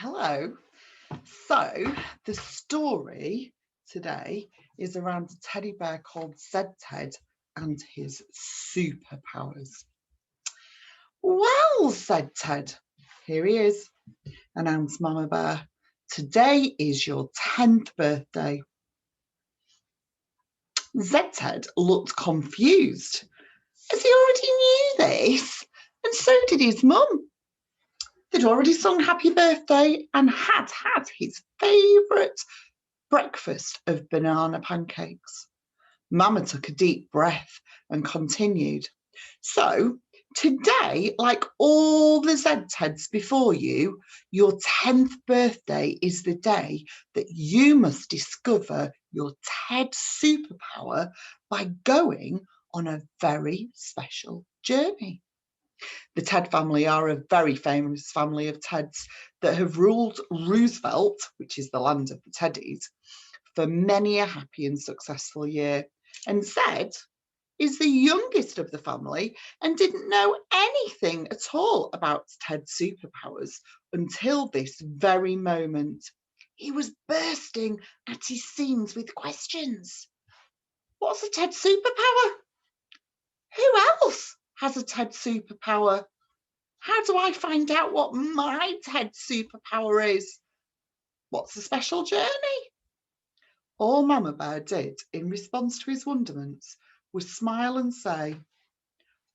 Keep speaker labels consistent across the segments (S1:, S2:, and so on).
S1: Hello. So the story today is around a teddy bear called Zed Ted and his superpowers. Well, said Ted, here he is, announced Mama Bear. Today is your 10th birthday. Zed Ted looked confused, as he already knew this, and so did his mum. They'd already sung happy birthday and had his favourite breakfast of banana pancakes. Mama took a deep breath and continued. So today, like all the Zed Teds before you, your 10th birthday is the day that you must discover your Ted superpower by going on a very special journey. The Ted family are a very famous family of Teds that have ruled Roosevelt, which is the land of the Teddies, for many a happy and successful year. And Zed is the youngest of the family and didn't know anything at all about Ted's superpowers until this very moment. He was bursting at his seams with questions. What's a Ted superpower? Who else has a Ted superpower? How do I find out what my Ted superpower is? What's the special journey? All Mama Bear did in response to his wonderments was smile and say,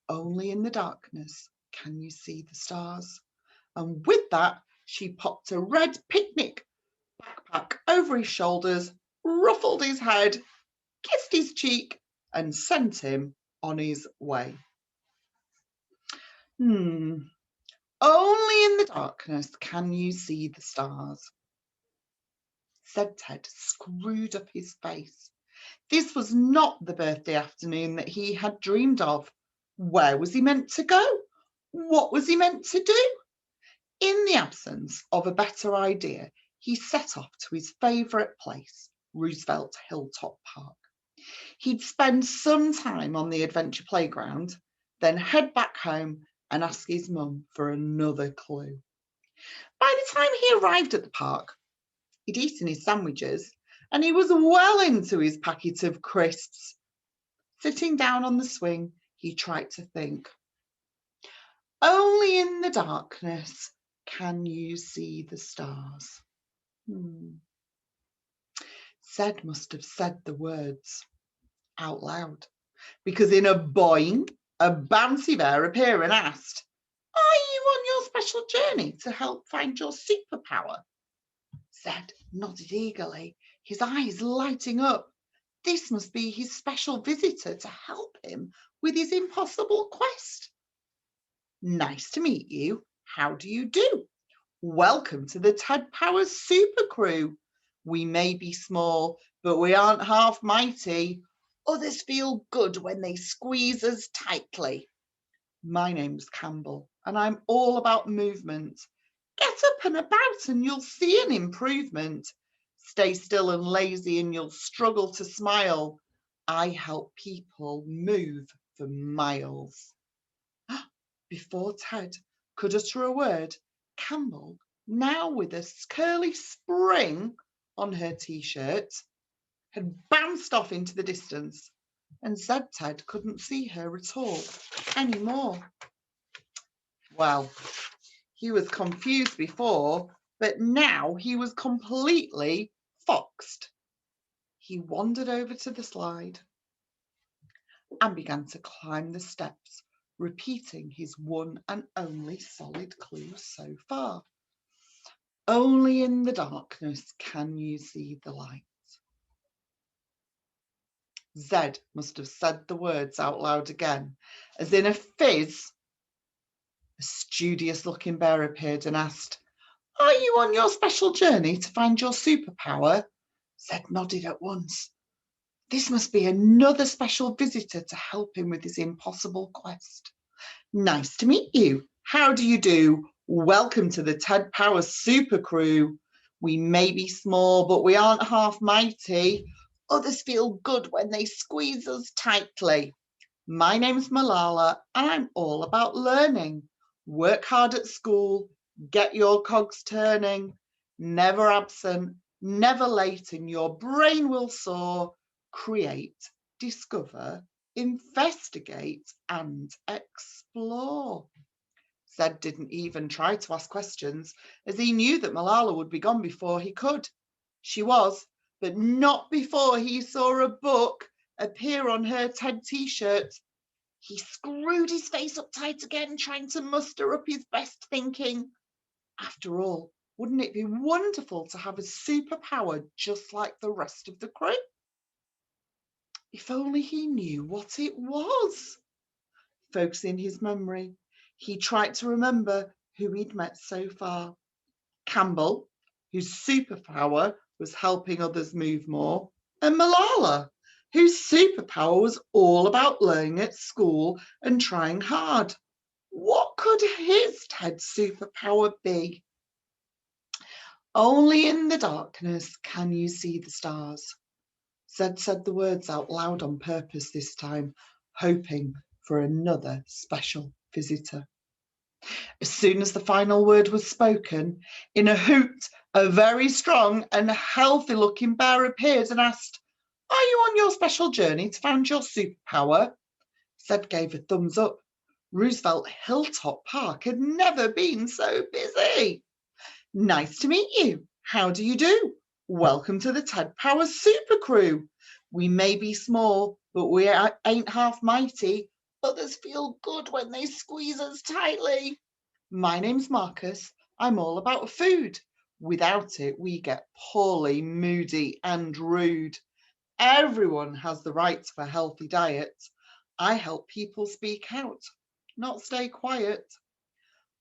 S1: only in the darkness can you see the stars. And with that, she popped a red picnic backpack over his shoulders, ruffled his head, kissed his cheek, and sent him on his way. Only in the darkness can you see the stars. Zed Ted screwed up his face. This was not the birthday afternoon that he had dreamed of. Where was he meant to go? What was he meant to do? In the absence of a better idea, he set off to his favourite place, Roosevelt Hilltop Park. He'd spend some time on the adventure playground, then head back home and ask his mum for another clue. By the time he arrived at the park, he'd eaten his sandwiches and he was well into his packet of crisps. Sitting down on the swing, he tried to think. Only in the darkness can you see the stars. Zed must have said the words out loud, because in a boing, a bouncy bear appeared and asked, are you on your special journey to help find your superpower? Zed nodded eagerly, his eyes lighting up. This must be his special visitor to help him with his impossible quest. Nice to meet you. How do you do? Welcome to the Ted Powers Super Crew. We may be small, but we aren't half mighty. Others feel good when they squeeze us tightly. My name's Campbell, and I'm all about movement. Get up and about and you'll see an improvement. Stay still and lazy and you'll struggle to smile. I help people move for miles. Before Ted could utter a word, Campbell, now with a curly spring on her t-shirt, had bounced off into the distance, and Zed Ted couldn't see her at all anymore. Well, he was confused before, but now he was completely foxed. He wandered over to the slide and began to climb the steps, repeating his one and only solid clue so far. Only in the darkness can you see the light. Zed must have said the words out loud again, as in a fizz, a studious-looking bear appeared and asked, are you on your special journey to find your superpower? Zed nodded at once. This must be another special visitor to help him with his impossible quest. Nice to meet you. How do you do? Welcome to the Ted Powers Super Crew. We may be small, but we aren't half mighty. Others feel good when they squeeze us tightly. My name's Malala, and I'm all about learning. Work hard at school, Get your cogs turning, never absent, never late, and your brain will soar. Create, discover, investigate, and explore. Zed didn't even try to ask questions, as he knew that Malala would be gone before he could. She was, but not before he saw a book appear on her Ted t-shirt. He screwed his face up tight again, trying to muster up his best thinking. After all, wouldn't it be wonderful to have a superpower just like the rest of the crew? If only he knew what it was. Focusing his memory, he tried to remember who he'd met so far. Campbell, whose superpower was helping others move more, and Malala, whose superpower was all about learning at school and trying hard. What could his Ted superpower be? Only in the darkness can you see the stars. Zed said the words out loud on purpose this time, hoping for another special visitor. As soon as the final word was spoken, in a hoot, a very strong and healthy-looking bear appeared and asked, "Are you on your special journey to find your superpower?" Zed gave a thumbs up. Roosevelt Hilltop Park had never been so busy. "Nice to meet you. How do you do? Welcome to the Ted Power Super Crew. We may be small, but we ain't half mighty. Others feel good when they squeeze us tightly. My name's Marcus. I'm all about food. Without it, we get poorly, moody, and rude. Everyone has the right to a healthy diet. I help people speak out, not stay quiet."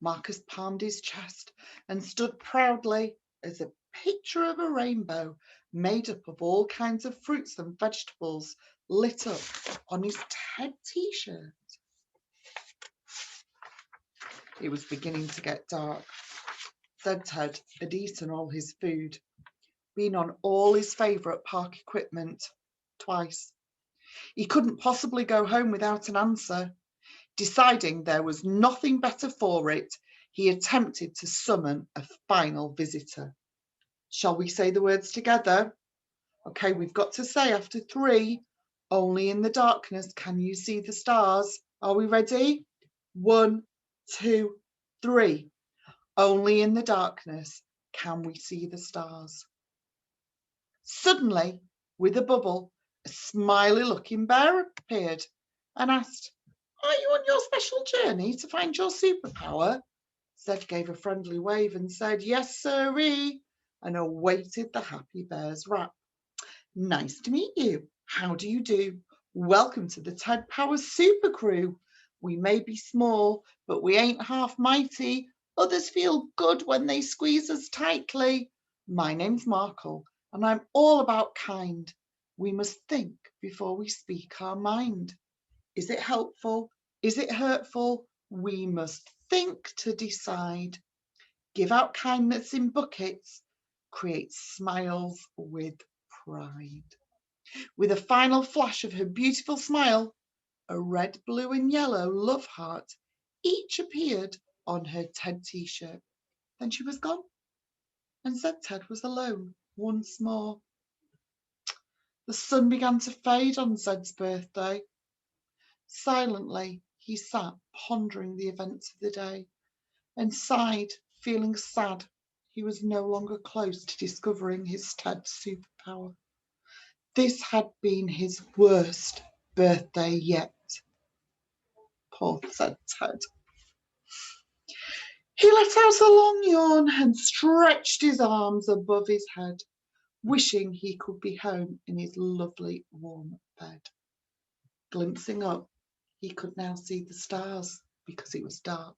S1: Marcus palmed his chest and stood proudly as a picture of a rainbow made up of all kinds of fruits and vegetables lit up on his Ted t-shirt. It was beginning to get dark. Zed Ted had eaten all his food, been on all his favourite park equipment twice. He couldn't possibly go home without an answer. Deciding there was nothing better for it, he attempted to summon a final visitor. Shall we say the words together? Okay, we've got to say after 3, only in the darkness can you see the stars. Are we ready? 1, 2, 3. Only in the darkness can we see the stars. Suddenly, with a bubble, a smiley-looking bear appeared and asked, "Are you on your special journey to find your superpower?" Zed gave a friendly wave and said, "Yes, sirree," and awaited the happy bear's rap. "Nice to meet you. How do you do? Welcome to the Ted Power Super Crew. We may be small, but we ain't half mighty. Others feel good when they squeeze us tightly. My name's Markle, and I'm all about kind. We must think before we speak our mind. Is it helpful? Is it hurtful? We must think to decide. Give out kindness in buckets. Create smiles with pride." With a final flash of her beautiful smile, a red, blue, and yellow love heart each appeared on her Ted t-shirt. Then she was gone, and Zed Ted was alone once more. The sun began to fade on Zed's birthday. Silently, he sat pondering the events of the day and sighed, feeling sad he was no longer close to discovering his Ted superpower. This had been his worst birthday yet. Poor Zed Ted. He let out a long yawn and stretched his arms above his head, wishing he could be home in his lovely warm bed. Glimpsing up, he could now see the stars because it was dark.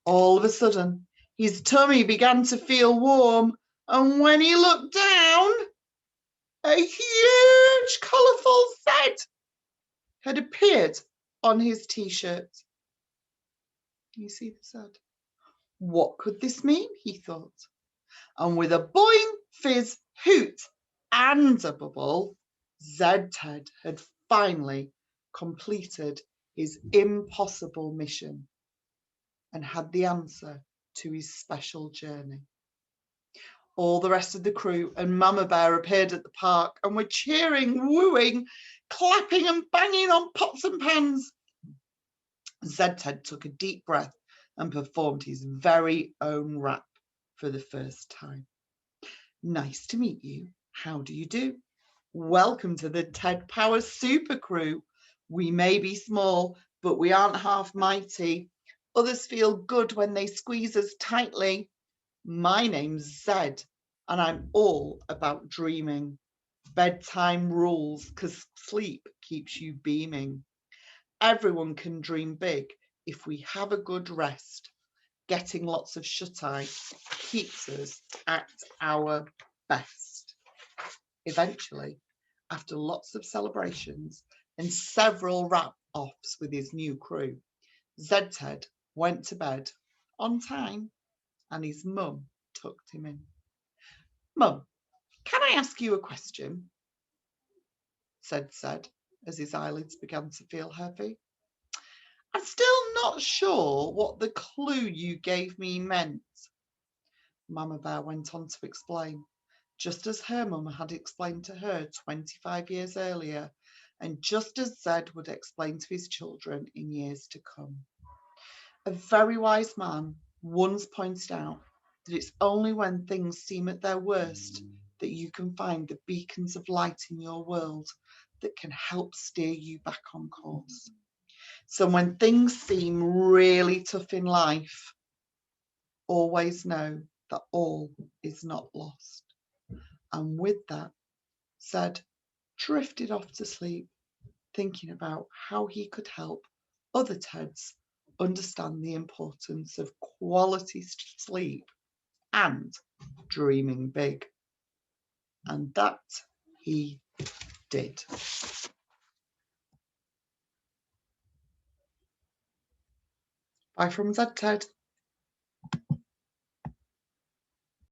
S1: All of a sudden, his tummy began to feel warm, and when he looked down, a huge, colourful Zed had appeared on his t-shirt. You see the Zed? What could this mean, he thought. And with a boing, fizz, hoot, and a bubble, Zed Ted had finally completed his impossible mission and had the answer to his special journey. All the rest of the crew and Mama Bear appeared at the park and were cheering, wooing, clapping and banging on pots and pans. Zed Ted took a deep breath and performed his very own rap for the first time. Nice to meet you. How do you do? Welcome to the Ted Power Super Crew. We may be small, but we aren't half mighty. Others feel good when they squeeze us tightly. My name's Zed, and I'm all about dreaming. Bedtime rules, because sleep keeps you beaming. Everyone can dream big if we have a good rest. Getting lots of shut-eye keeps us at our best. Eventually, after lots of celebrations and several rap-offs with his new crew, Zed Ted went to bed on time and his mum tucked him in. Mum, can I ask you a question? Zed said as his eyelids began to feel heavy. I'm still not sure what the clue you gave me meant. Mama Bear went on to explain, just as her mum had explained to her 25 years earlier, and just as Zed would explain to his children in years to come. A very wise man once pointed out that it's only when things seem at their worst that you can find the beacons of light in your world that can help steer you back on course. So when things seem really tough in life, always know that all is not lost. And with that, Zed drifted off to sleep, thinking about how he could help other Teds understand the importance of quality sleep and dreaming big. And that he did. Bye from Zed Ted.